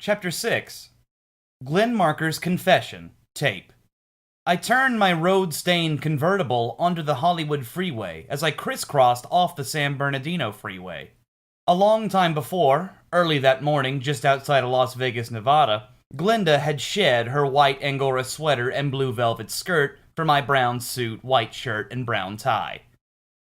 Chapter 6. Glenn Marker's Confession, Tape. I turned my road-stained convertible onto the Hollywood freeway as I crisscrossed off the San Bernardino freeway. A long time before, early that morning just outside of Las Vegas, Nevada, Glenda had shed her white Angora sweater and blue velvet skirt for my brown suit, white shirt, and brown tie.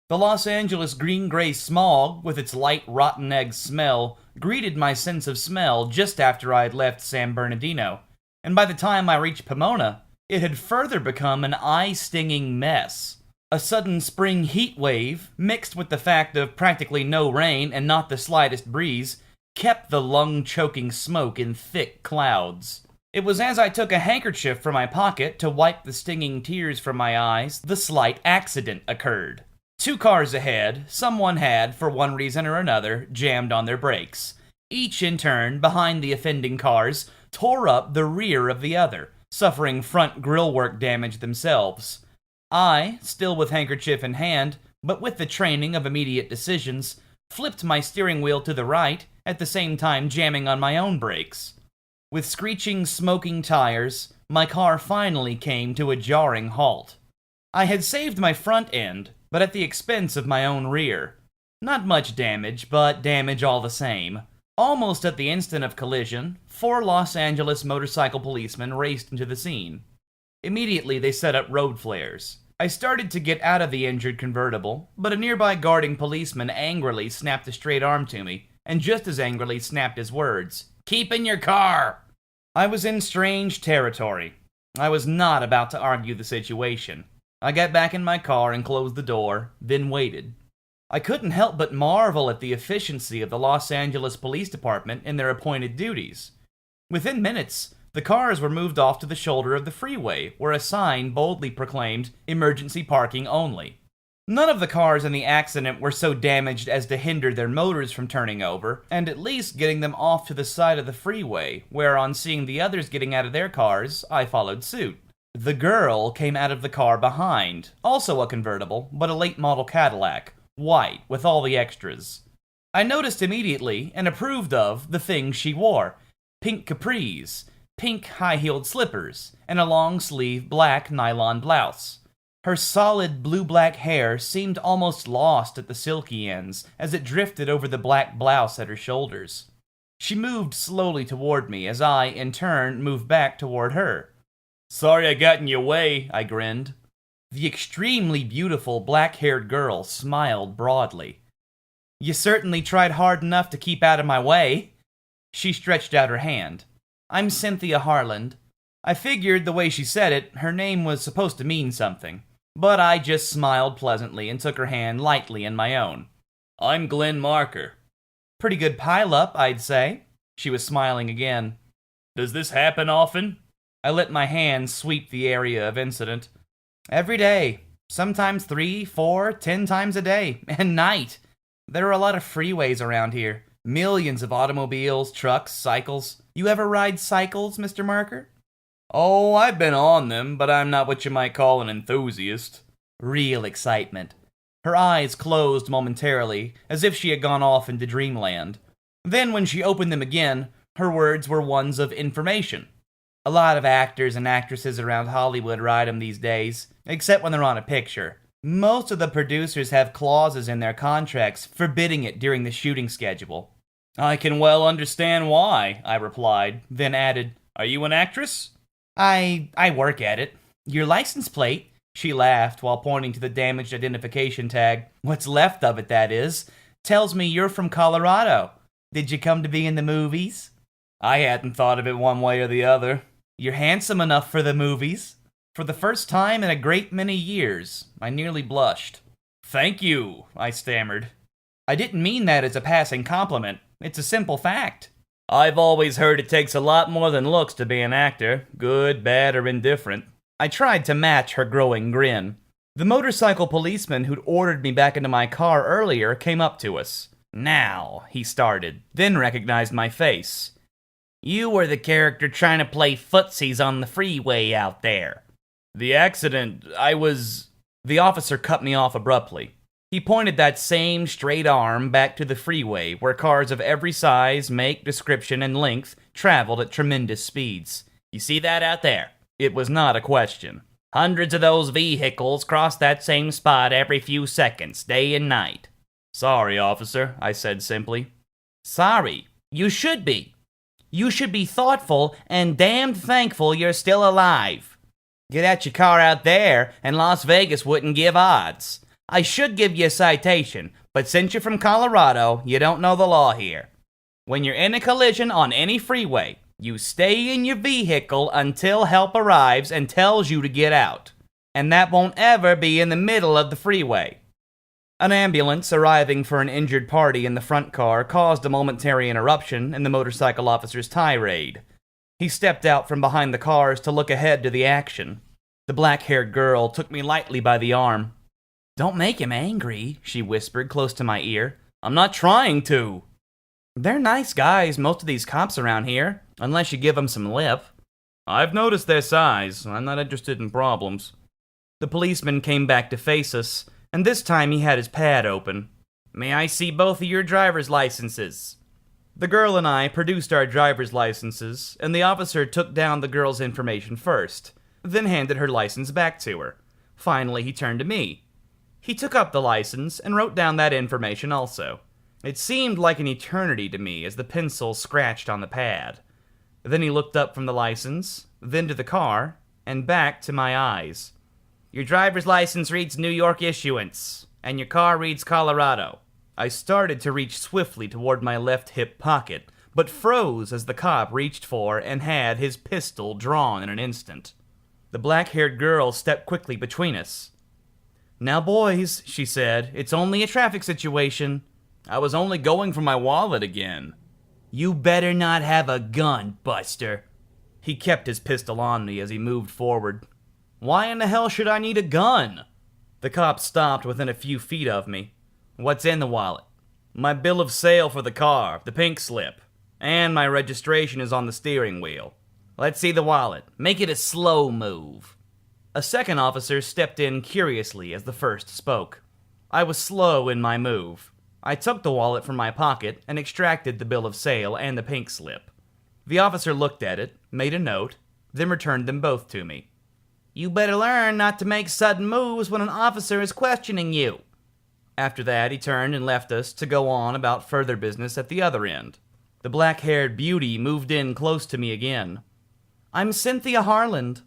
The Los Angeles green-gray smog, with its light rotten egg smell, greeted my sense of smell just after I had left San Bernardino, and by the time I reached Pomona, it had further become an eye-stinging mess. A sudden spring heat wave, mixed with the fact of practically no rain and not the slightest breeze, kept the lung-choking smoke in thick clouds. It was as I took a handkerchief from my pocket to wipe the stinging tears from my eyes, the slight accident occurred. 2 cars ahead, someone had, for one reason or another, jammed on their brakes. Each, in turn, behind the offending cars, tore up the rear of the other, suffering front grillwork damage themselves. I, still with handkerchief in hand, but with the training of immediate decisions, flipped my steering wheel to the right, at the same time jamming on my own brakes. With screeching, smoking tires, my car finally came to a jarring halt. I had saved my front end, but at the expense of my own rear. Not much damage, but damage all the same. Almost at the instant of collision, 4 Los Angeles motorcycle policemen raced into the scene. Immediately, they set up road flares. I started to get out of the injured convertible, but a nearby guarding policeman angrily snapped a straight arm to me, and just as angrily snapped his words, "Keep in your car!" I was in strange territory. I was not about to argue the situation. I got back in my car and closed the door, then waited. I couldn't help but marvel at the efficiency of the Los Angeles Police Department in their appointed duties. Within minutes, the cars were moved off to the shoulder of the freeway, where a sign boldly proclaimed, "Emergency parking only." None of the cars in the accident were so damaged as to hinder their motors from turning over, and at least getting them off to the side of the freeway, where on seeing the others getting out of their cars, I followed suit. The girl came out of the car behind, also a convertible, but a late-model Cadillac, white, with all the extras. I noticed immediately, and approved of, the things she wore. Pink capris, pink high-heeled slippers, and a long-sleeve black nylon blouse. Her solid blue-black hair seemed almost lost at the silky ends as it drifted over the black blouse at her shoulders. She moved slowly toward me as I, in turn, moved back toward her. "Sorry I got in your way," I grinned. The extremely beautiful black-haired girl smiled broadly. "You certainly tried hard enough to keep out of my way." She stretched out her hand. "I'm Cynthia Harland." I figured the way she said it, her name was supposed to mean something, but I just smiled pleasantly and took her hand lightly in my own. "I'm Glenn Marker." "Pretty good pile-up, I'd say." She was smiling again. "Does this happen often?" I let my hand sweep the area of incident. "Every day. Sometimes 3, 4, 10 times a day. And night. There are a lot of freeways around here. Millions of automobiles, trucks, cycles. You ever ride cycles, Mr. Marker?" "Oh, I've been on them, but I'm not what you might call an enthusiast." Real excitement. Her eyes closed momentarily, as if she had gone off into dreamland. Then, when she opened them again, her words were ones of information. "A lot of actors and actresses around Hollywood ride them these days, except when they're on a picture. Most of the producers have clauses in their contracts forbidding it during the shooting schedule." "I can well understand why," I replied, then added, "Are you an actress?" I work at it." "Your license plate," she laughed while pointing to the damaged identification tag, "what's left of it, that is, tells me you're from Colorado. Did you come to be in the movies?" "I hadn't thought of it one way or the other." "You're handsome enough for the movies." For the first time in a great many years, I nearly blushed. "Thank you," I stammered. "I didn't mean that as a passing compliment. It's a simple fact." "I've always heard it takes a lot more than looks to be an actor, good, bad, or indifferent." I tried to match her growing grin. The motorcycle policeman who'd ordered me back into my car earlier came up to us. "Now," he started, then recognized my face. "You were the character trying to play footsies on the freeway out there." "The accident, I was..." The officer cut me off abruptly. He pointed that same straight arm back to the freeway where cars of every size, make, description, and length traveled at tremendous speeds. You see that out there? It was not a question. Hundreds of those vehicles cross that same spot every few seconds, day and night. Sorry, officer, I said simply. Sorry? You should be. You should be thoughtful and damned thankful you're still alive. Get out your car out there, and Las Vegas wouldn't give odds. I should give you a citation, but since you're from Colorado, you don't know the law here. When you're in a collision on any freeway, you stay in your vehicle until help arrives and tells you to get out. And that won't ever be in the middle of the freeway. An ambulance arriving for an injured party in the front car caused a momentary interruption in the motorcycle officer's tirade. He stepped out from behind the cars to look ahead to the action. The black-haired girl took me lightly by the arm. Don't make him angry, she whispered close to my ear. I'm not trying to. They're nice guys, most of these cops around here, unless you give them some lip. I've noticed their size. I'm not interested in problems. The policeman came back to face us, and this time he had his pad open. May I see both of your driver's licenses? The girl and I produced our driver's licenses, and the officer took down the girl's information first, then handed her license back to her. Finally, he turned to me. He took up the license and wrote down that information also. It seemed like an eternity to me as the pencil scratched on the pad. Then he looked up from the license, then to the car, and back to my eyes. Your driver's license reads New York issuance, and your car reads Colorado. I started to reach swiftly toward my left hip pocket, but froze as the cop reached for and had his pistol drawn in an instant. The black-haired girl stepped quickly between us. Now, boys, she said, it's only a traffic situation. I was only going for my wallet again. You better not have a gun, Buster. He kept his pistol on me as he moved forward. Why in the hell should I need a gun? The cop stopped within a few feet of me. What's in the wallet? My bill of sale for the car, the pink slip, and my registration is on the steering wheel. Let's see the wallet. Make it a slow move. A second officer stepped in curiously as the first spoke. I was slow in my move. I took the wallet from my pocket and extracted the bill of sale and the pink slip. The officer looked at it, made a note, then returned them both to me. You better learn not to make sudden moves when an officer is questioning you. After that, he turned and left us to go on about further business at the other end. The black-haired beauty moved in close to me again. I'm Cynthia Harland.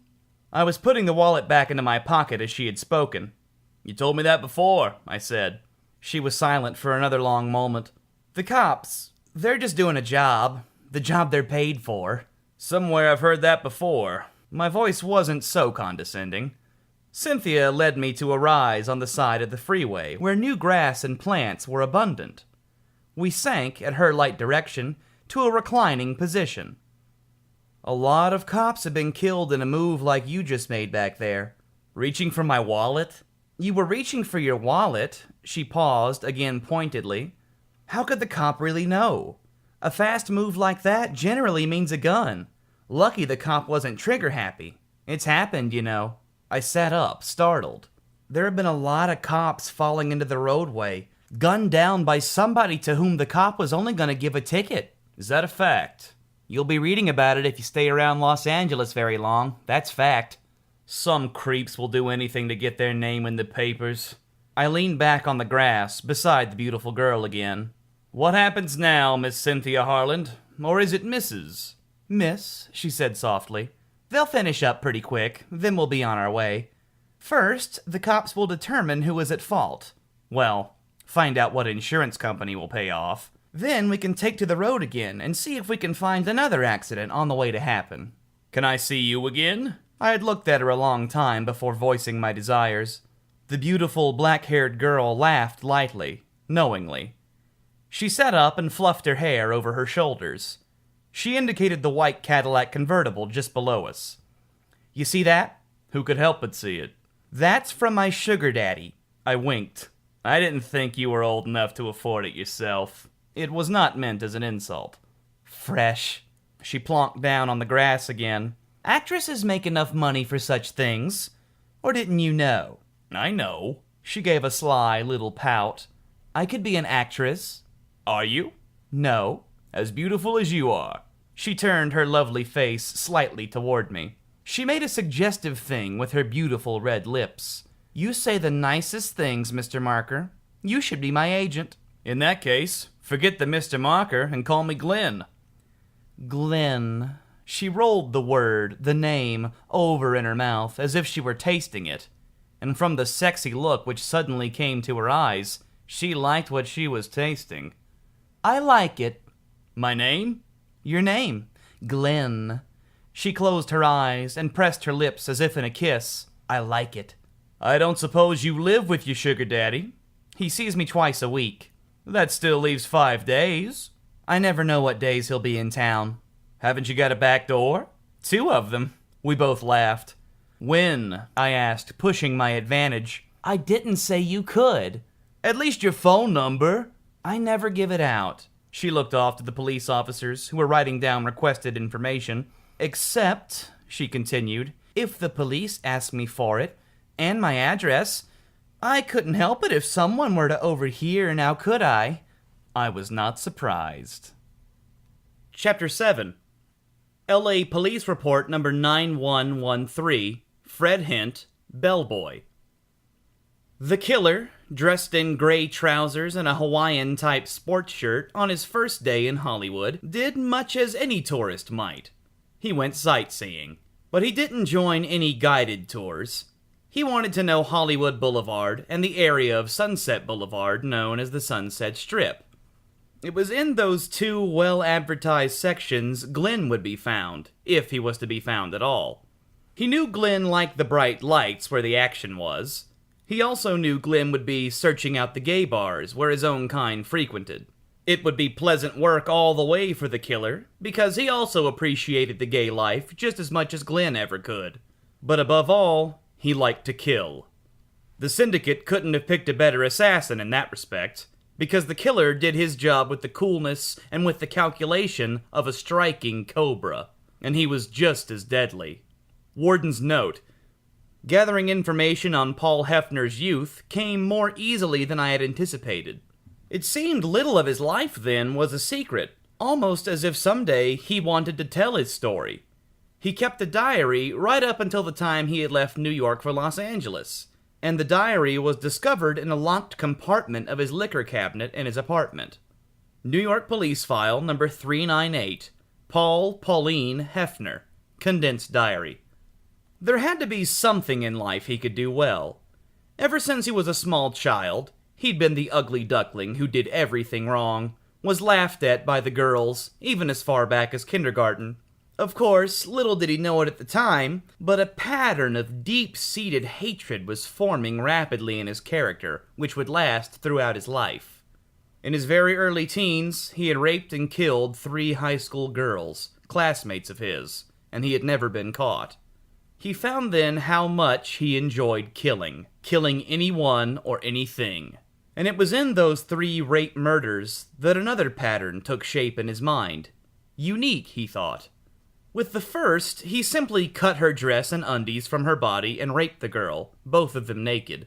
I was putting the wallet back into my pocket as she had spoken. You told me that before, I said. She was silent for another long moment. The cops, they're just doing a job. The job they're paid for. Somewhere I've heard that before. My voice wasn't so condescending. Cynthia led me to a rise on the side of the freeway where new grass and plants were abundant. We sank, at her light direction, to a reclining position. A lot of cops have been killed in a move like you just made back there. Reaching for my wallet? You were reaching for your wallet? She paused, again pointedly. How could the cop really know? A fast move like that generally means a gun. Lucky the cop wasn't trigger happy. It's happened, you know. I sat up, startled. There have been a lot of cops falling into the roadway, gunned down by somebody to whom the cop was only going to give a ticket. Is that a fact? You'll be reading about it if you stay around Los Angeles very long. That's fact. Some creeps will do anything to get their name in the papers. I leaned back on the grass, beside the beautiful girl again. What happens now, Miss Cynthia Harland? Or is it Mrs.? Miss, she said softly. They'll finish up pretty quick, then we'll be on our way. First, the cops will determine who is at fault. Well, find out what insurance company will pay off. Then we can take to the road again and see if we can find another accident on the way to happen. Can I see you again? I had looked at her a long time before voicing my desires. The beautiful black-haired girl laughed lightly, knowingly. She sat up and fluffed her hair over her shoulders. She indicated the white Cadillac convertible just below us. You see that? Who could help but see it? That's from my sugar daddy. I winked. I didn't think you were old enough to afford it yourself. It was not meant as an insult. Fresh. She plonked down on the grass again. Actresses make enough money for such things. Or didn't you know? I know. She gave a sly little pout. I could be an actress. Are you? No. As beautiful as you are. She turned her lovely face slightly toward me. She made a suggestive thing with her beautiful red lips. You say the nicest things, Mr. Marker. You should be my agent. In that case, forget the Mr. Marker and call me Glenn. Glenn. She rolled the word, the name, over in her mouth as if she were tasting it. And from the sexy look which suddenly came to her eyes, she liked what she was tasting. I like it. My name? Your name. Glenn. She closed her eyes and pressed her lips as if in a kiss. I like it. I don't suppose you live with your sugar daddy? He sees me twice a week. That still leaves 5 days. I never know what days he'll be in town. Haven't you got a back door? 2 of them. We both laughed. When? I asked, pushing my advantage. I didn't say you could. At least your phone number. I never give it out. She looked off to the police officers who were writing down requested information. Except, she continued, if the police ask me for it, and my address, I couldn't help it if someone were to overhear, now could I? I was not surprised. Chapter 7. L.A. Police Report number 9113, Fred Hint, Bellboy. The killer, dressed in gray trousers and a Hawaiian-type sports shirt on his first day in Hollywood, did much as any tourist might. He went sightseeing, but he didn't join any guided tours. He wanted to know Hollywood Boulevard and the area of Sunset Boulevard known as the Sunset Strip. It was in those 2 well-advertised sections Glenn would be found, if he was to be found at all. He knew Glenn liked the bright lights where the action was. He also knew Glenn would be searching out the gay bars where his own kind frequented. It would be pleasant work all the way for the killer, because he also appreciated the gay life just as much as Glenn ever could. But above all, he liked to kill. The syndicate couldn't have picked a better assassin in that respect, because the killer did his job with the coolness and with the calculation of a striking cobra, and he was just as deadly. Warden's note: gathering information on Paul Hefner's youth came more easily than I had anticipated. It seemed little of his life then was a secret, almost as if someday he wanted to tell his story. He kept a diary right up until the time he had left New York for Los Angeles, and the diary was discovered in a locked compartment of his liquor cabinet in his apartment. New York Police File number 398, Pauline Hefner, condensed diary. There had to be something in life he could do well. Ever since he was a small child, he'd been the ugly duckling who did everything wrong, was laughed at by the girls, even as far back as kindergarten. Of course, little did he know it at the time, but a pattern of deep-seated hatred was forming rapidly in his character, which would last throughout his life. In his very early teens, he had raped and killed 3 high school girls, classmates of his, and he had never been caught. He found then how much he enjoyed killing anyone or anything. And it was in those 3 rape murders that another pattern took shape in his mind. Unique, he thought. With the first, he simply cut her dress and undies from her body and raped the girl, both of them naked.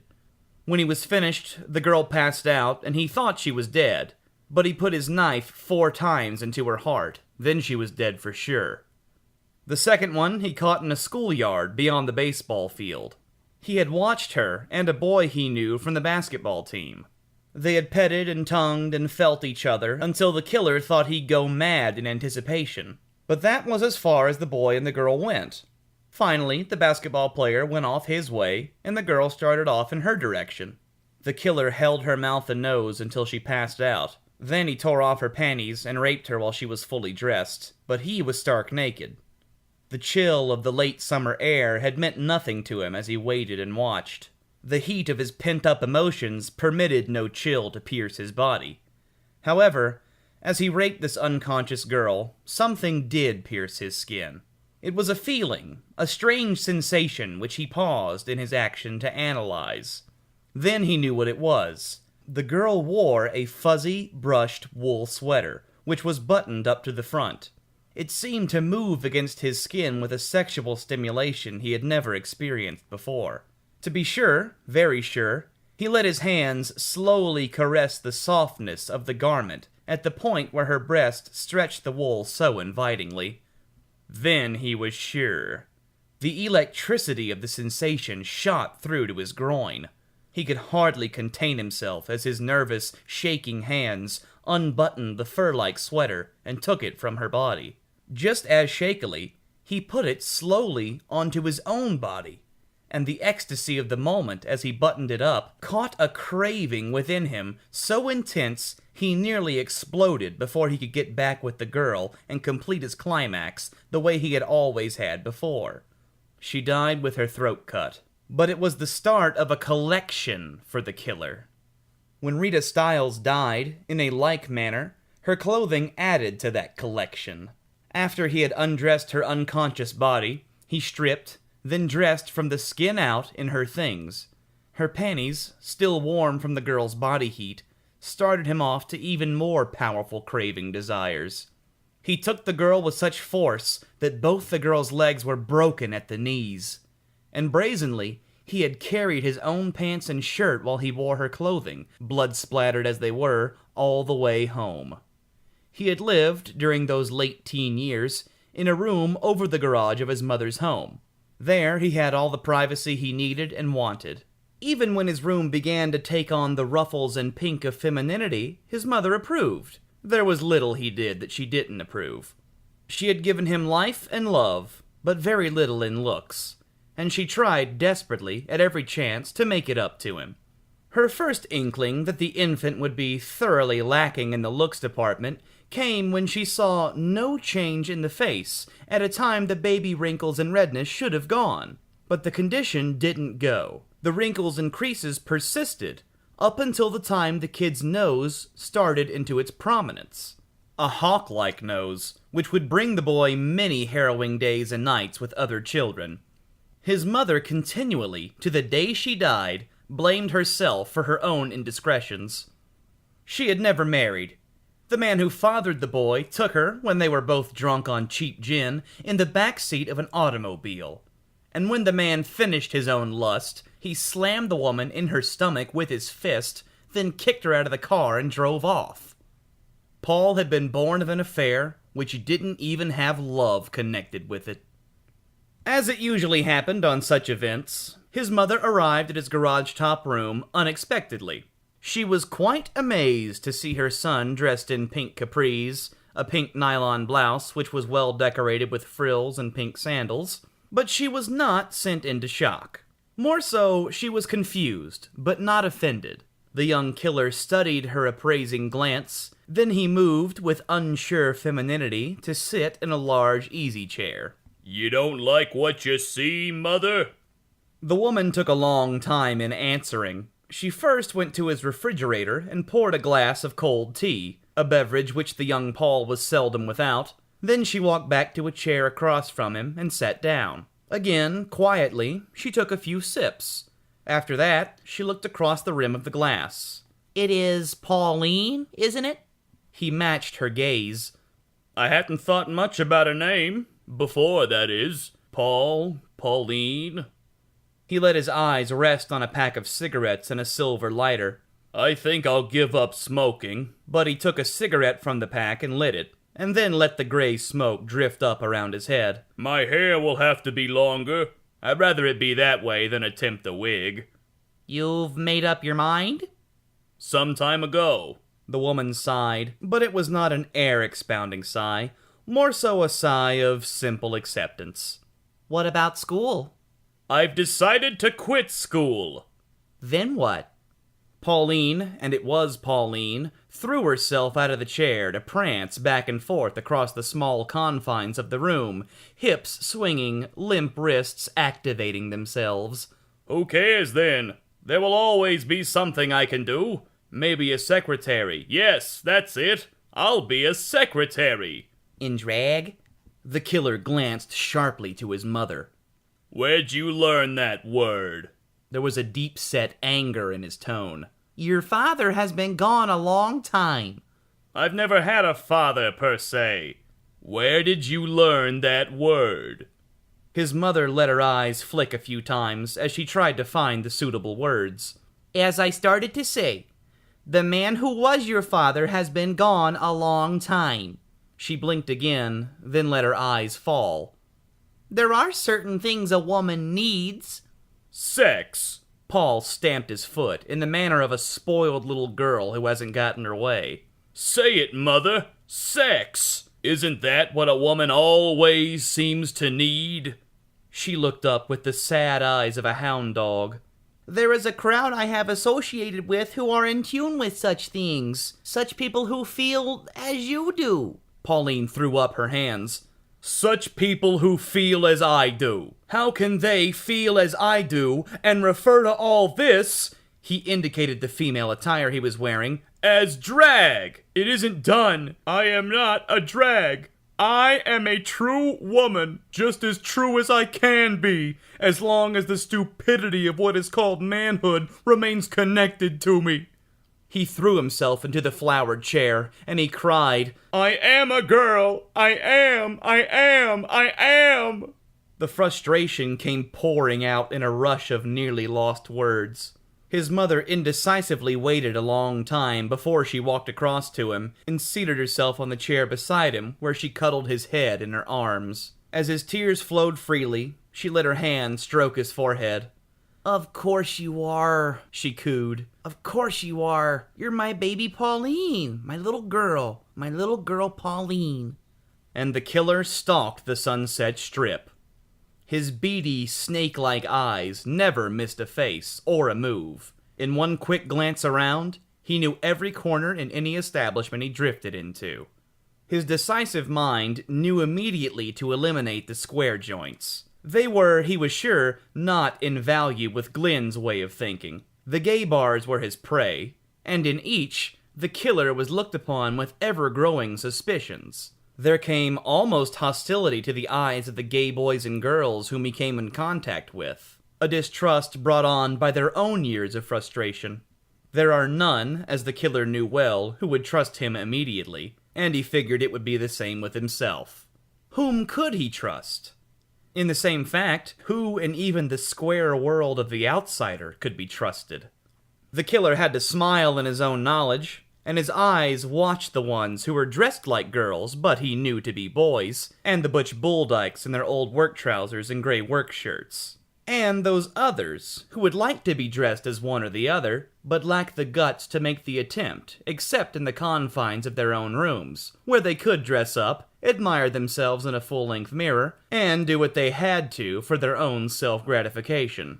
When he was finished, the girl passed out and he thought she was dead, but he put his knife 4 times into her heart, then she was dead for sure. The second one he caught in a schoolyard beyond the baseball field. He had watched her and a boy he knew from the basketball team. They had petted and tongued and felt each other until the killer thought he'd go mad in anticipation. But that was as far as the boy and the girl went. Finally, the basketball player went off his way, and the girl started off in her direction. The killer held her mouth and nose until she passed out. Then he tore off her panties and raped her while she was fully dressed, but he was stark naked. The chill of the late summer air had meant nothing to him as he waited and watched. The heat of his pent-up emotions permitted no chill to pierce his body. However, as he raped this unconscious girl, something did pierce his skin. It was a feeling, a strange sensation which he paused in his action to analyze. Then he knew what it was. The girl wore a fuzzy, brushed wool sweater, which was buttoned up to the front. It seemed to move against his skin with a sexual stimulation he had never experienced before. To be sure, very sure, He let his hands slowly caress the softness of the garment at the point where her breast stretched the wool so invitingly. Then he was sure. The electricity of the sensation shot through to his groin. He could hardly contain himself as his nervous, shaking hands unbuttoned the fur-like sweater and took it from her body. Just as shakily, he put it slowly onto his own body, and the ecstasy of the moment as he buttoned it up caught a craving within him so intense he nearly exploded before he could get back with the girl and complete his climax the way he had always had before. She died with her throat cut, but it was the start of a collection for the killer. When Rita Stiles died, in a like manner, her clothing added to that collection. After he had undressed her unconscious body, he stripped, then dressed from the skin out in her things. Her panties, still warm from the girl's body heat, started him off to even more powerful craving desires. He took the girl with such force that both the girl's legs were broken at the knees. And brazenly, he had carried his own pants and shirt while he wore her clothing, blood-splattered as they were, all the way home. He had lived, during those late teen years, in a room over the garage of his mother's home. There he had all the privacy he needed and wanted. Even when his room began to take on the ruffles and pink of femininity, his mother approved. There was little he did that she didn't approve. She had given him life and love, but very little in looks, and she tried desperately, at every chance, to make it up to him. Her first inkling that the infant would be thoroughly lacking in the looks department came when she saw no change in the face at a time the baby wrinkles and redness should have gone. But the condition didn't go. The wrinkles and creases persisted, up until the time the kid's nose started into its prominence. A hawk-like nose, which would bring the boy many harrowing days and nights with other children. His mother continually, to the day she died, blamed herself for her own indiscretions. She had never married. The man who fathered the boy took her, when they were both drunk on cheap gin, in the back seat of an automobile. And when the man finished his own lust, he slammed the woman in her stomach with his fist, then kicked her out of the car and drove off. Paul had been born of an affair which didn't even have love connected with it. As it usually happened on such events, his mother arrived at his garage-top room unexpectedly. She was quite amazed to see her son dressed in pink capris, a pink nylon blouse which was well decorated with frills and pink sandals, but she was not sent into shock. More so, she was confused, but not offended. The young killer studied her appraising glance, then he moved with unsure femininity to sit in a large easy chair. "You don't like what you see, Mother?" The woman took a long time in answering. She first went to his refrigerator and poured a glass of cold tea, a beverage which the young Paul was seldom without. Then she walked back to a chair across from him and sat down. Again, quietly, she took a few sips. After that, she looked across the rim of the glass. "It is Pauline, isn't it?" He matched her gaze. "I hadn't thought much about a name. Before, that is. Paul, Pauline." He let his eyes rest on a pack of cigarettes and a silver lighter. "I think I'll give up smoking." But he took a cigarette from the pack and lit it, and then let the gray smoke drift up around his head. "My hair will have to be longer. I'd rather it be that way than attempt a wig." "You've made up your mind?" "Some time ago." The woman sighed, but it was not an air-expounding sigh, more so a sigh of simple acceptance. "What about school?" "I've decided to quit school." "Then what?" Pauline, and it was Pauline, threw herself out of the chair to prance back and forth across the small confines of the room, hips swinging, limp wrists activating themselves. "Who cares, then? There will always be something I can do. Maybe a secretary. Yes, that's it. I'll be a secretary." "In drag?" The killer glanced sharply to his mother. "Where'd you learn that word?" There was a deep-set anger in his tone. "Your father has been gone a long time." "I've never had a father, per se. Where did you learn that word?" His mother let her eyes flick a few times as she tried to find the suitable words. As I started to say, the man who was your father has been gone a long time. She blinked again, then let her eyes fall. There are certain things a woman needs. Sex. Paul stamped his foot in the manner of a spoiled little girl who hasn't gotten her way. Say it, mother. Sex. Isn't that what a woman always seems to need? She looked up with the sad eyes of a hound dog. There is a crowd I have associated with who are in tune with such things. Such people who feel as you do. Pauline threw up her hands. Such people who feel as I do. How can they feel as I do and refer to all this, he indicated the female attire he was wearing, as drag? It isn't done. I am not a drag. I am a true woman, just as true as I can be, as long as the stupidity of what is called manhood remains connected to me. He threw himself into the flowered chair, and he cried, I am a girl! I am! The frustration came pouring out in a rush of nearly lost words. His mother indecisively waited a long time before she walked across to him and seated herself on the chair beside him, where she cuddled his head in her arms. As his tears flowed freely, she let her hand stroke his forehead. Of course you are, she cooed. Of course you are. You're my baby Pauline, my little girl Pauline. And the killer stalked the Sunset Strip. His beady, snake-like eyes never missed a face or a move. In one quick glance around, he knew every corner in any establishment he drifted into. His decisive mind knew immediately to eliminate the square joints. They were, he was sure, not in value with Glenn's way of thinking. The gay bars were his prey, and in each, the killer was looked upon with ever-growing suspicions. There came almost hostility to the eyes of the gay boys and girls whom he came in contact with, a distrust brought on by their own years of frustration. There are none, as the killer knew well, who would trust him immediately, and he figured it would be the same with himself. Whom could he trust? In the same fact, who in even the square world of the outsider could be trusted? The killer had to smile in his own knowledge, and his eyes watched the ones who were dressed like girls but he knew to be boys, and the butch bulldykes in their old work trousers and gray work shirts. And those others, who would like to be dressed as one or the other, but lack the guts to make the attempt, except in the confines of their own rooms, where they could dress up, admire themselves in a full-length mirror, and do what they had to for their own self-gratification.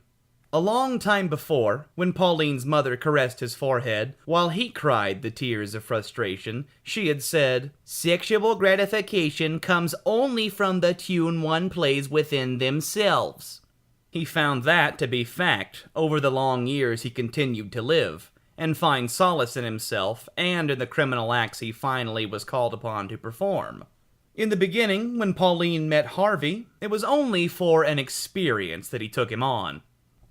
A long time before, when Pauline's mother caressed his forehead, while he cried the tears of frustration, she had said, "Sexual gratification comes only from the tune one plays within themselves." He found that to be fact over the long years he continued to live, and find solace in himself and in the criminal acts he finally was called upon to perform. In the beginning, when Pauline met Harvey, it was only for an experience that he took him on.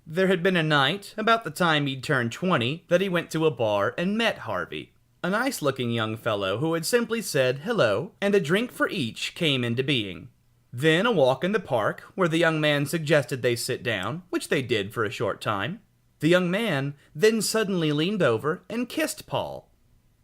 There had been a night, about the time he'd turned 20, that he went to a bar and met Harvey. A nice-looking young fellow who had simply said hello, and a drink for each came into being. Then a walk in the park, where the young man suggested they sit down, which they did for a short time. The young man then suddenly leaned over and kissed Paul.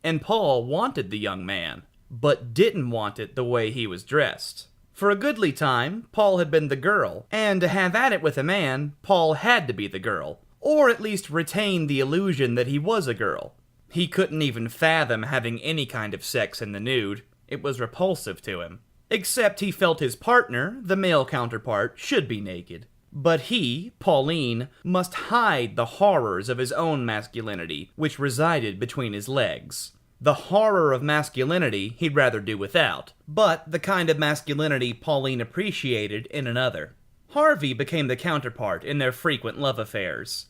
And Paul wanted the young man, but didn't want it the way he was dressed. For a goodly time, Paul had been the girl, and to have at it with a man, Paul had to be the girl, or at least retain the illusion that he was a girl. He couldn't even fathom having any kind of sex in the nude. It was repulsive to him. Except he felt his partner, the male counterpart, should be naked. But he, Pauline, must hide the horrors of his own masculinity, which resided between his legs. The horror of masculinity he'd rather do without, but the kind of masculinity Pauline appreciated in another. Harvey became the counterpart in their frequent love affairs.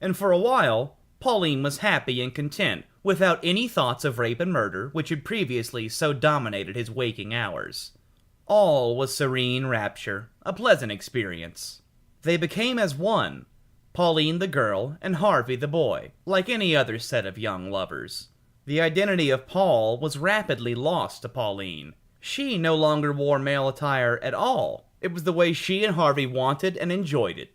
And for a while, Pauline was happy and content, without any thoughts of rape and murder which had previously so dominated his waking hours. All was serene rapture, a pleasant experience. They became as one, Pauline the girl and Harvey the boy, like any other set of young lovers. The identity of Paul was rapidly lost to Pauline. She no longer wore male attire at all. It was the way she and Harvey wanted and enjoyed it.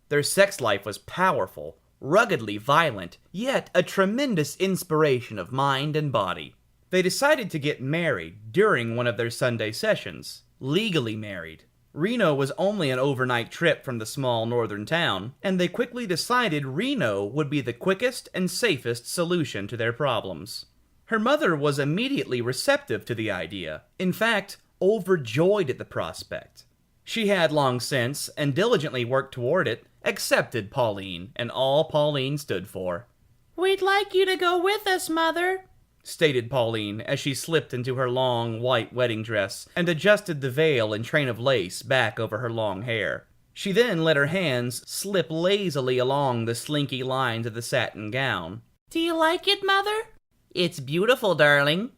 Their sex life was powerful, ruggedly violent, yet a tremendous inspiration of mind and body. They decided to get married during one of their Sunday sessions. Legally married. Reno was only an overnight trip from the small northern town, and they quickly decided Reno would be the quickest and safest solution to their problems. Her mother was immediately receptive to the idea, in fact, overjoyed at the prospect. She had long since, and diligently worked toward it, accepted Pauline and all Pauline stood for. "We'd like you to go with us, Mother," stated Pauline as she slipped into her long white wedding dress and adjusted the veil and train of lace back over her long hair. She then let her hands slip lazily along the slinky lines of the satin gown. "Do you like it, Mother?" "It's beautiful, darling."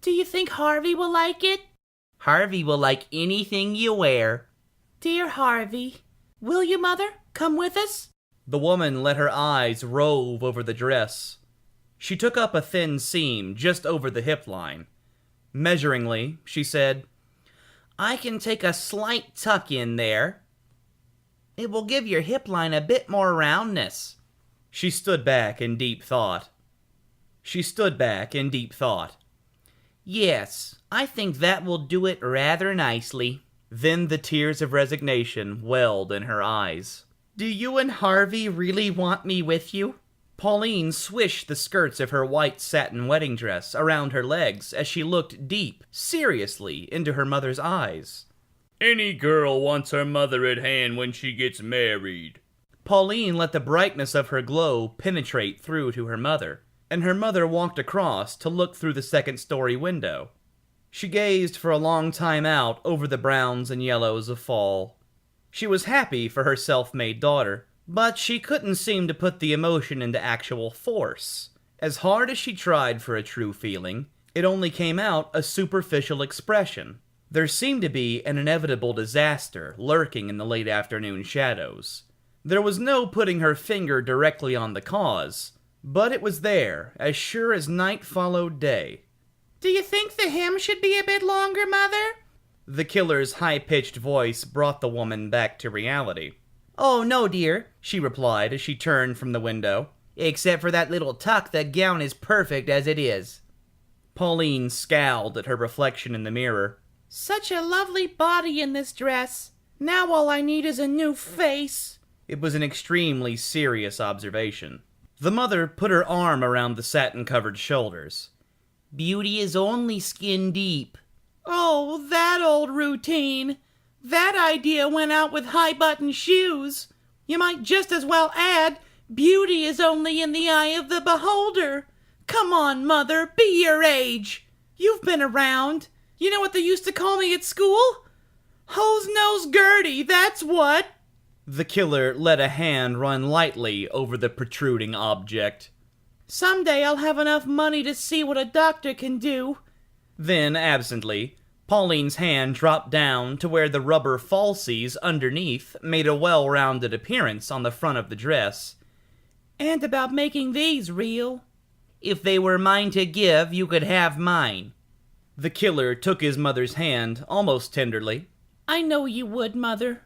"Do you think Harvey will like it?" "Harvey will like anything you wear." "Dear Harvey, will you, Mother, come with us?" The woman let her eyes rove over the dress. She took up a thin seam just over the hip line. Measuringly, she said, "I can take a slight tuck in there. It will give your hip line a bit more roundness." She stood back in deep thought. "Yes, I think that will do it rather nicely." Then the tears of resignation welled in her eyes. "Do you and Harvey really want me with you?" Pauline swished the skirts of her white satin wedding dress around her legs as she looked deep, seriously, into her mother's eyes. Any girl wants her mother at hand when she gets married. Pauline let the brightness of her glow penetrate through to her mother, and her mother walked across to look through the second-story window. She gazed for a long time out over the browns and yellows of fall. She was happy for her self-made daughter, but she couldn't seem to put the emotion into actual force. As hard as she tried for a true feeling, it only came out a superficial expression. There seemed to be an inevitable disaster lurking in the late afternoon shadows. There was no putting her finger directly on the cause, but it was there, as sure as night followed day. "Do you think the hymn should be a bit longer, Mother?" The killer's high-pitched voice brought the woman back to reality. "Oh, no, dear," she replied as she turned from the window. "Except for that little tuck, the gown is perfect as it is." Pauline scowled at her reflection in the mirror. "Such a lovely body in this dress. Now all I need is a new face." It was an extremely serious observation. The mother put her arm around the satin-covered shoulders. "Beauty is only skin deep." "Oh, that old routine. That idea went out with high-button shoes. You might just as well add, beauty is only in the eye of the beholder. Come on, Mother, be your age. You've been around. You know what they used to call me at school? Hose-nosed Gertie, that's what." The killer let a hand run lightly over the protruding object. "Someday I'll have enough money to see what a doctor can do." Then, absently, Pauline's hand dropped down to where the rubber falsies underneath made a well-rounded appearance on the front of the dress. "And about making these real." "If they were mine to give, you could have mine." The killer took his mother's hand almost tenderly. "I know you would, Mother."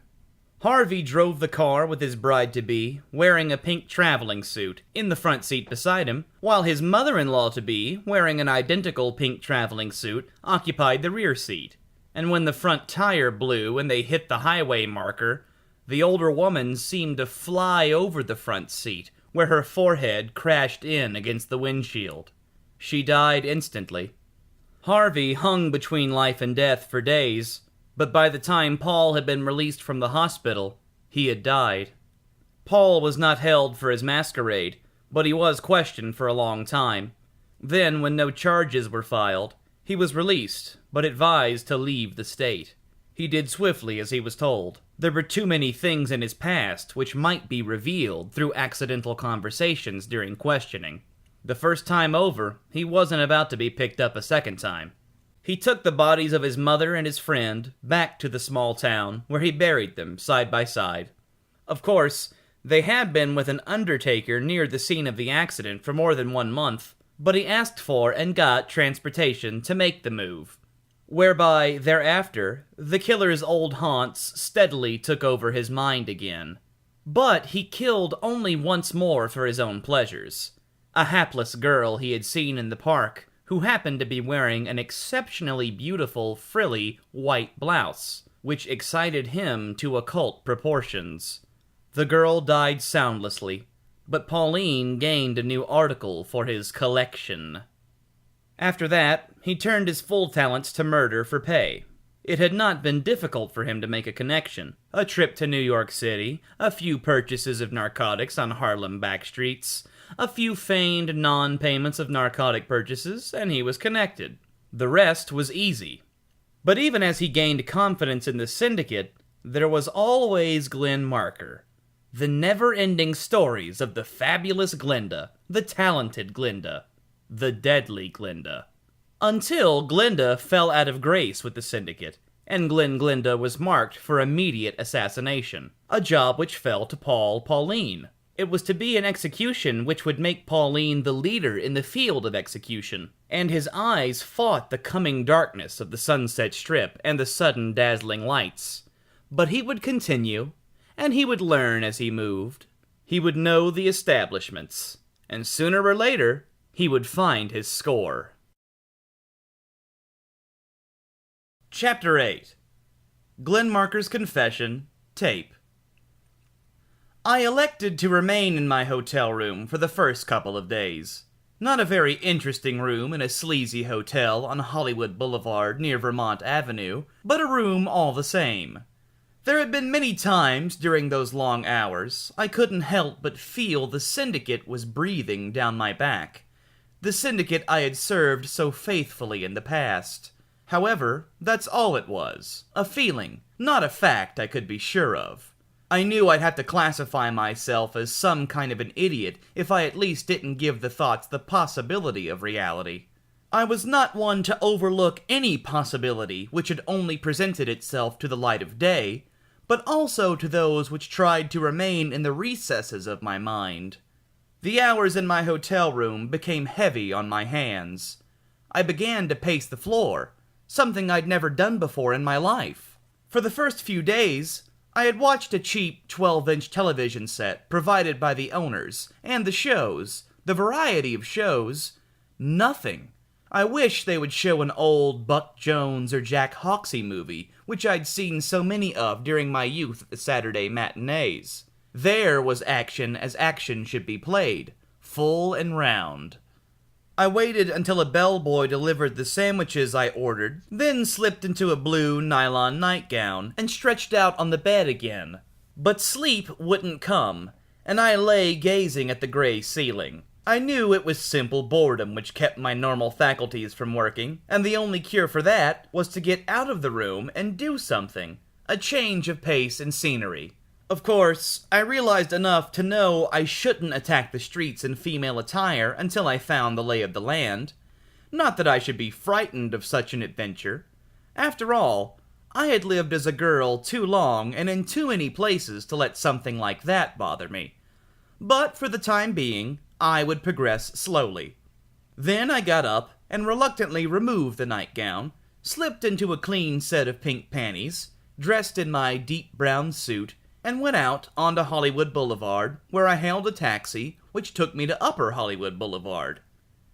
Harvey drove the car with his bride-to-be, wearing a pink traveling suit, in the front seat beside him, while his mother-in-law-to-be, wearing an identical pink traveling suit, occupied the rear seat. And when the front tire blew and they hit the highway marker, the older woman seemed to fly over the front seat, where her forehead crashed in against the windshield. She died instantly. Harvey hung between life and death for days, but by the time Paul had been released from the hospital, he had died. Paul was not held for his masquerade, but he was questioned for a long time. Then, when no charges were filed, he was released, but advised to leave the state. He did swiftly as he was told. There were too many things in his past which might be revealed through accidental conversations during questioning. The first time over, he wasn't about to be picked up a second time. He took the bodies of his mother and his friend back to the small town, where he buried them side by side. Of course, they had been with an undertaker near the scene of the accident for more than 1 month, but he asked for and got transportation to make the move. Whereby, thereafter, the killer's old haunts steadily took over his mind again. But he killed only once more for his own pleasures. A hapless girl he had seen in the park, who happened to be wearing an exceptionally beautiful, frilly, white blouse, which excited him to occult proportions. The girl died soundlessly, but Pauline gained a new article for his collection. After that, he turned his full talents to murder for pay. It had not been difficult for him to make a connection. A trip to New York City, a few purchases of narcotics on Harlem backstreets, a few feigned non-payments of narcotic purchases, and he was connected. The rest was easy. But even as he gained confidence in the syndicate, there was always Glenn Marker. The never-ending stories of the fabulous Glenda, the talented Glenda, the deadly Glenda. Until Glenda fell out of grace with the syndicate, and Glenda was marked for immediate assassination, a job which fell to Pauline. It was to be an execution which would make Pauline the leader in the field of execution, and his eyes fought the coming darkness of the Sunset Strip and the sudden dazzling lights. But he would continue, and he would learn as he moved. He would know the establishments, and sooner or later, he would find his score. Chapter 8. Glenn Marker's Confession, Tape. I elected to remain in my hotel room for the first couple of days. Not a very interesting room in a sleazy hotel on Hollywood Boulevard near Vermont Avenue, but a room all the same. There had been many times during those long hours I couldn't help but feel the syndicate was breathing down my back. The syndicate I had served so faithfully in the past. However, that's all it was. A feeling, not a fact I could be sure of. I knew I'd have to classify myself as some kind of an idiot if I at least didn't give the thoughts the possibility of reality. I was not one to overlook any possibility which had only presented itself to the light of day, but also to those which tried to remain in the recesses of my mind. The hours in my hotel room became heavy on my hands. I began to pace the floor, something I'd never done before in my life. For the first few days, I had watched a cheap 12-inch television set provided by the owners, and the shows, the variety of shows, nothing. I wish they would show an old Buck Jones or Jack Hoxsey movie, which I'd seen so many of during my youth at the Saturday matinees. There was action as action should be played, full and round. I waited until a bellboy delivered the sandwiches I ordered, then slipped into a blue nylon nightgown and stretched out on the bed again. But sleep wouldn't come, and I lay gazing at the gray ceiling. I knew it was simple boredom which kept my normal faculties from working, and the only cure for that was to get out of the room and do something. A change of pace and scenery. Of course, I realized enough to know I shouldn't attack the streets in female attire until I found the lay of the land. Not that I should be frightened of such an adventure. After all, I had lived as a girl too long and in too many places to let something like that bother me. But for the time being, I would progress slowly. Then I got up and reluctantly removed the nightgown, slipped into a clean set of pink panties, dressed in my deep brown suit, and went out onto Hollywood Boulevard, where I hailed a taxi, which took me to Upper Hollywood Boulevard.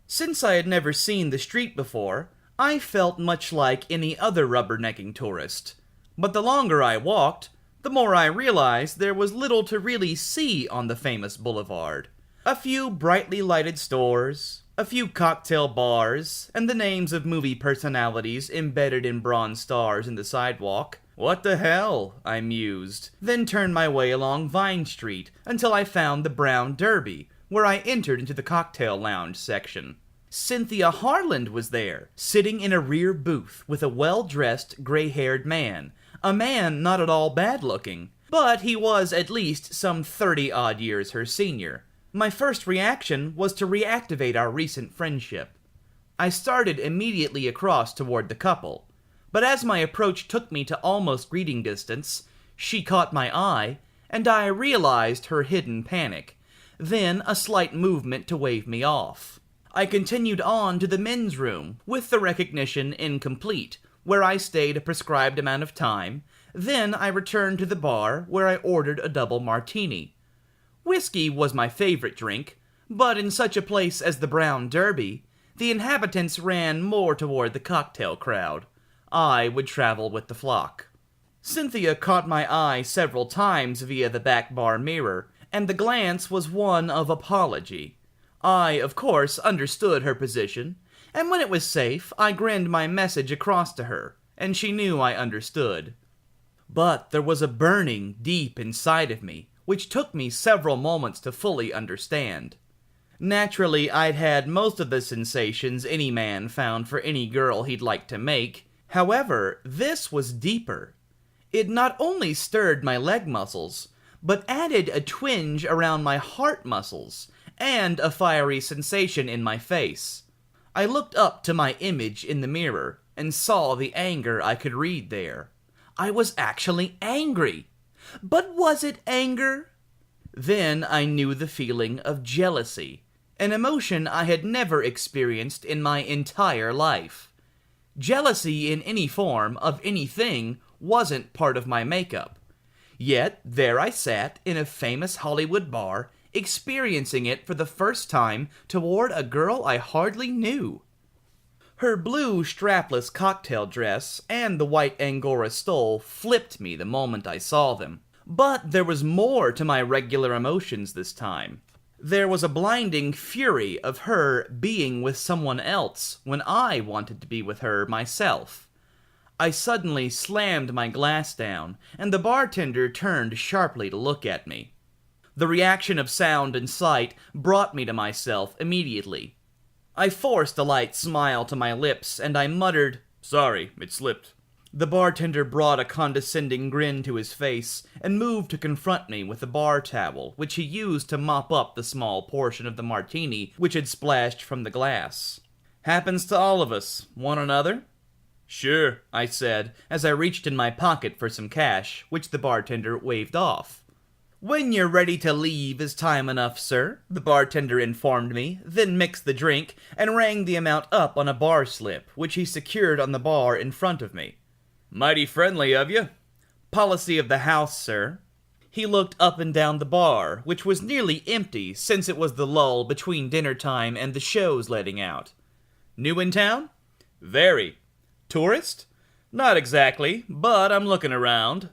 Since I had never seen the street before, I felt much like any other rubbernecking tourist. But the longer I walked, the more I realized there was little to really see on the famous boulevard. A few brightly lighted stores, a few cocktail bars, and the names of movie personalities embedded in bronze stars in the sidewalk. What the hell, I mused, then turned my way along Vine Street until I found the Brown Derby, where I entered into the cocktail lounge section. Cynthia Harland was there, sitting in a rear booth with a well-dressed, gray-haired man. A man not at all bad-looking, but he was at least some 30-odd years her senior. My first reaction was to reactivate our recent friendship. I started immediately across toward the couple. But as my approach took me to almost greeting distance, she caught my eye, and I realized her hidden panic, then a slight movement to wave me off. I continued on to the men's room, with the recognition incomplete, where I stayed a prescribed amount of time, Then I returned to the bar where I ordered a double martini. Whiskey was my favorite drink, but in such a place as the Brown Derby, the inhabitants ran more toward the cocktail crowd. I would travel with the flock. Cynthia caught my eye several times via the back bar mirror, and the glance was one of apology. I, of course, understood her position, and when it was safe, I grinned my message across to her, and she knew I understood. But there was a burning deep inside of me, which took me several moments to fully understand. Naturally, I'd had most of the sensations any man found for any girl he'd like to make. However, this was deeper. It not only stirred my leg muscles, but added a twinge around my heart muscles, and a fiery sensation in my face. I looked up to my image in the mirror, and saw the anger I could read there. I was actually angry. But was it anger? Then I knew the feeling of jealousy, an emotion I had never experienced in my entire life. Jealousy in any form of anything wasn't part of my makeup. Yet there I sat in a famous Hollywood bar, experiencing it for the first time toward a girl I hardly knew. Her blue strapless cocktail dress and the white Angora stole flipped me the moment I saw them. But there was more to my regular emotions this time. There was a blinding fury of her being with someone else when I wanted to be with her myself. I suddenly slammed my glass down, and the bartender turned sharply to look at me. The reaction of sound and sight brought me to myself immediately. I forced a light smile to my lips, and I muttered, "Sorry, it slipped." The bartender brought a condescending grin to his face, and moved to confront me with a bar towel, which he used to mop up the small portion of the martini which had splashed from the glass. "Happens to all of us. Want another?" "Sure," I said, as I reached in my pocket for some cash, which the bartender waved off. "When you're ready to leave is time enough, sir," the bartender informed me, then mixed the drink and rang the amount up on a bar slip, which he secured on the bar in front of me. "Mighty friendly of you." "Policy of the house, sir." He looked up and down the bar, which was nearly empty since it was the lull between dinner time and the shows letting out. "New in town?" "Very." "Tourist?" "Not exactly, but I'm looking around."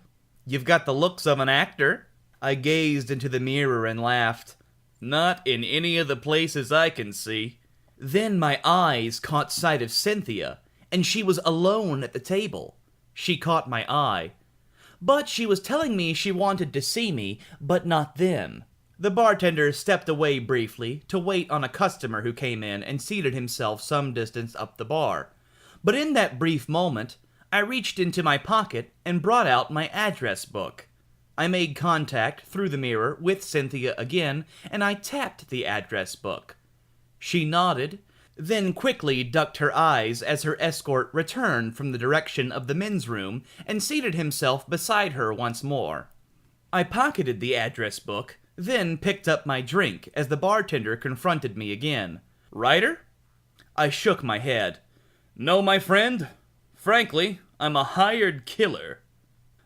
"You've got the looks of an actor." I gazed into the mirror and laughed. "Not in any of the places I can see." Then my eyes caught sight of Cynthia, and she was alone at the table. She caught my eye. But she was telling me she wanted to see me, but not then. The bartender stepped away briefly to wait on a customer who came in and seated himself some distance up the bar. But in that brief moment, I reached into my pocket and brought out my address book. I made contact through the mirror with Cynthia again, and I tapped the address book. She nodded, then quickly ducked her eyes as her escort returned from the direction of the men's room and seated himself beside her once more. I pocketed the address book, then picked up my drink as the bartender confronted me again. "Writer?" I shook my head. "No, my friend. Frankly, I'm a hired killer."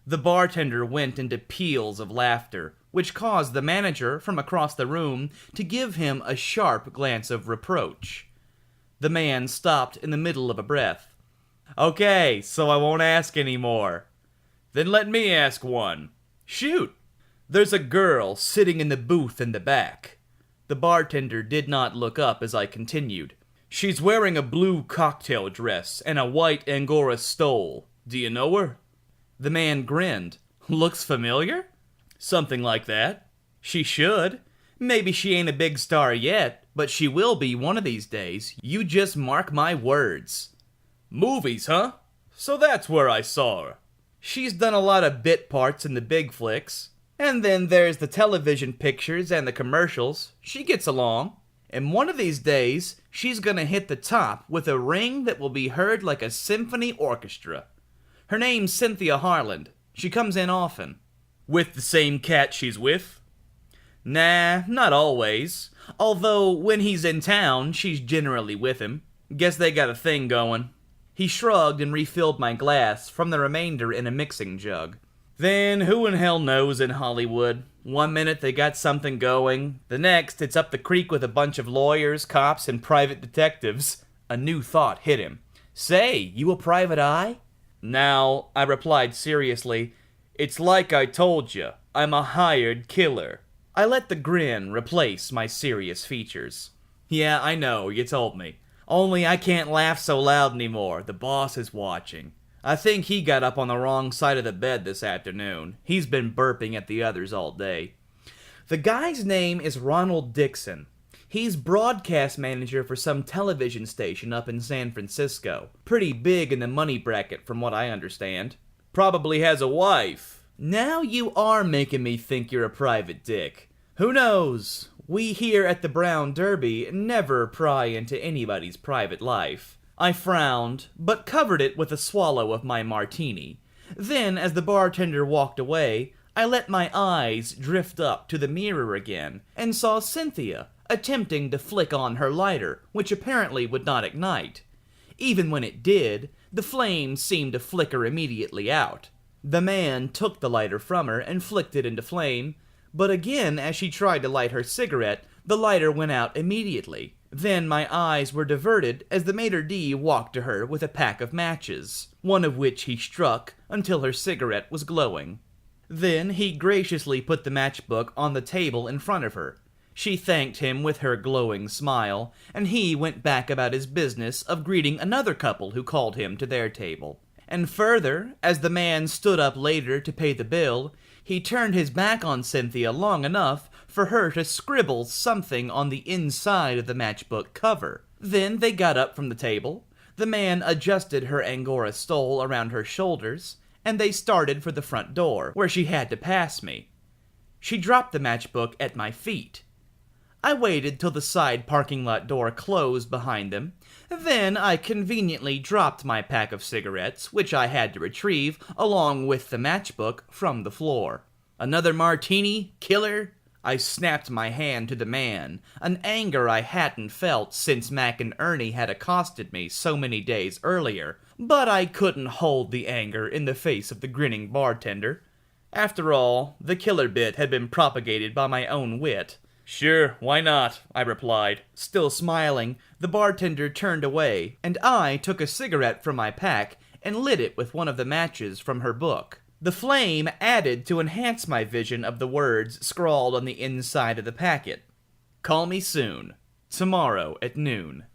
The bartender went into peals of laughter, which caused the manager from across the room to give him a sharp glance of reproach. The man stopped in the middle of a breath. "Okay, so I won't ask any more." "Then let me ask one." "Shoot." "There's a girl sitting in the booth in the back." The bartender did not look up as I continued. "She's wearing a blue cocktail dress and a white Angora stole. Do you know her?" The man grinned. "Looks familiar?" "Something like that." "She should. Maybe she ain't a big star yet, but she will be one of these days. You just mark my words." "Movies, huh? So that's where I saw her." "She's done a lot of bit parts in the big flicks. And then there's the television pictures and the commercials. She gets along. And one of these days, she's gonna hit the top with a ring that will be heard like a symphony orchestra. Her name's Cynthia Harland. She comes in often." "With the same cat she's with?" "Nah, not always. Although, when he's in town, she's generally with him. Guess they got a thing going." He shrugged and refilled my glass from the remainder in a mixing jug. Then who in hell knows in Hollywood? One minute they got something going, the next it's up the creek with a bunch of lawyers, cops, and private detectives. A new thought hit him. Say, you a private eye? Now, I replied seriously, it's like I told you, I'm a hired killer. I let the grin replace my serious features. Yeah, I know, you told me. Only I can't laugh so loud anymore, the boss is watching. I think he got up on the wrong side of the bed this afternoon. He's been burping at the others all day. The guy's name is Ronald Dixon. He's broadcast manager for some television station up in San Francisco. Pretty big in the money bracket from what I understand. Probably has a wife. Now you are making me think you're a private dick. Who knows? We here at the Brown Derby never pry into anybody's private life. I frowned, but covered it with a swallow of my martini. Then, as the bartender walked away, I let my eyes drift up to the mirror again, and saw Cynthia attempting to flick on her lighter, which apparently would not ignite. Even when it did, the flames seemed to flicker immediately out. The man took the lighter from her and flicked it into flame, but again as she tried to light her cigarette, the lighter went out immediately. Then my eyes were diverted as the maitre d' walked to her with a pack of matches, one of which he struck until her cigarette was glowing. Then he graciously put the matchbook on the table in front of her. She thanked him with her glowing smile, and he went back about his business of greeting another couple who called him to their table. And further, as the man stood up later to pay the bill, he turned his back on Cynthia long enough for her to scribble something on the inside of the matchbook cover. Then they got up from the table, the man adjusted her Angora stole around her shoulders, and they started for the front door, where she had to pass me. She dropped the matchbook at my feet. I waited till the side parking lot door closed behind them. Then I conveniently dropped my pack of cigarettes, which I had to retrieve, along with the matchbook, from the floor. Another martini, killer? I snapped my hand to the man, an anger I hadn't felt since Mac and Ernie had accosted me so many days earlier, but I couldn't hold the anger in the face of the grinning bartender. After all, the killer bit had been propagated by my own wit. Sure, why not? I replied. Still smiling, the bartender turned away, and I took a cigarette from my pack and lit it with one of the matches from her book. The flame added to enhance my vision of the words scrawled on the inside of the packet. Call me soon. Tomorrow at noon.